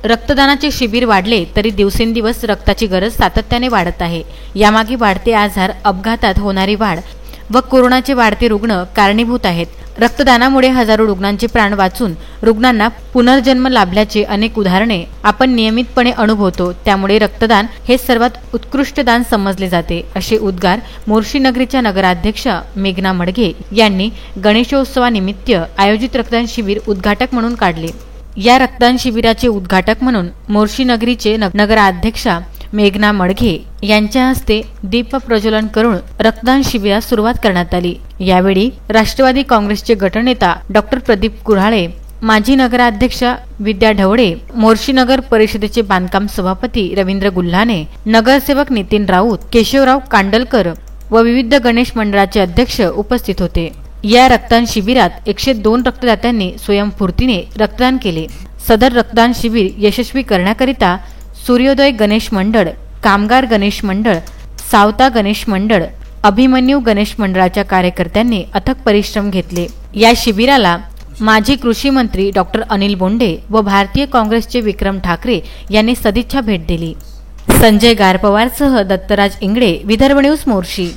रक्तदानाचे शिबिर वाढले तरी दिवसेंदिवस रक्ताची गरज सातत्याने वाढत आहे। यामागे वाढते आजार, अपघातात होणारी वाढ व कोरोनाचे वाढते रुग्ण कारणीभूत आहेत। रक्तदानामुळे हजारो रुग्णांचे प्राण वाचून रुग्णांना पुनर्जन्म लाभल्याचे अनेक उदाहरणे आपण नियमितपणे अनुभवतो। त्यामुळे रक्तदान हे सर्वात उत्कृष्ट दान समजले जाते, असे उद्गार मोर्शी नगरीच्या नगराध्यक्ष मेघना मडघे यांनी गणेशोत्सवानिमित्त आयोजित रक्तदान शिबिर उद्घाटक म्हणून काढले। या रक्तदान शिबिराचे उद्घाटक म्हणून मोर्शी नगरीचे नगराध्यक्षा मेघना मडघे यांच्या हस्ते दीप प्रज्वलन करून रक्तदान शिबिरास सुरुवात करण्यात आली। यावेळी राष्ट्रवादी काँग्रेसचे गटनेता डॉक्टर प्रदीप कुऱ्हाळे, माजी नगराध्यक्ष विद्या ढवळे, मोर्शी नगर परिषदेचे बांधकाम सभापती रवींद्र गुल्हाने, नगरसेवक नितीन राऊत, केशवराव कांडलकर व विविध गणेश मंडळाचे अध्यक्ष उपस्थित होते। या रक्तदान शिबिरात 102 रक्तदात्यांनी स्वयंस्फूर्तीने रक्तदान केले। सदर रक्तदान शिबिर यशस्वी करण्याकरिता सूर्योदय गणेश मंडळ, कामगार गणेश मंडळ, सावता गणेश मंडळ, अभिमन्यू गणेश मंडळाच्या कार्यकर्त्यांनी अथक परिश्रम घेतले। या शिबिराला माजी कृषी मंत्री डॉक्टर अनिल बोंडे व भारतीय काँग्रेसचे विक्रम ठाकरे यांनी सदिच्छा भेट दिली। संजय गारपवारसह दत्तराज इंगळे, विदर्भ न्यूज, मोर्शी।